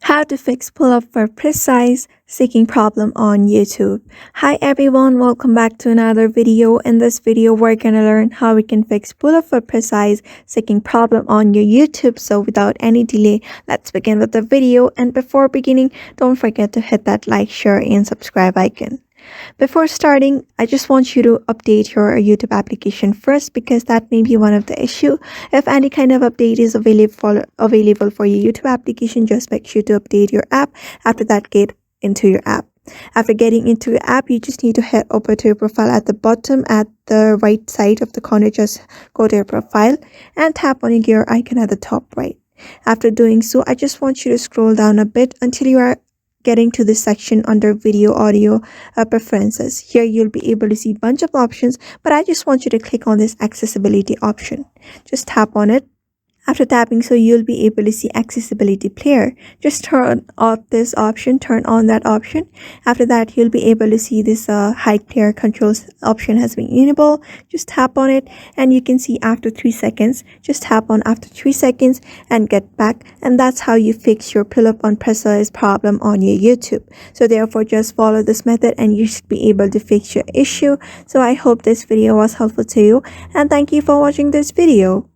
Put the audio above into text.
How to fix pull-up for precise seeking problem on YouTube. Hi everyone, welcome back to another video. In this video, we're gonna learn how we can fix pull-up for precise seeking problem on your YouTube. So without any delay, let's begin with the video. And before beginning, don't forget to hit that like, share, and subscribe icon. Before starting, I just want you to update your YouTube application first because that may be one of the issue. If any kind of update is available for your YouTube application, just make sure to update your app. After that, get into your app. After getting into your app, you just need to head over to your profile at the bottom at the right side of the corner. Just go to your profile and tap on your gear icon at the top right. After doing so, I just want you to scroll down a bit until you are getting to this section under video audio preferences. Here you'll be able to see a bunch of options, but I just want you to click on this accessibility option. Just tap on it. After tapping, so you'll be able to see accessibility player. Just turn off this option, turn on that option. After that, you'll be able to see this hide player controls option has been enabled. Just tap on it and you can see after 3 seconds. Just tap on after 3 seconds and get back. And that's how you fix your pull-up on precise problem on your YouTube. So therefore, just follow this method and you should be able to fix your issue. So I hope this video was helpful to you and thank you for watching this video.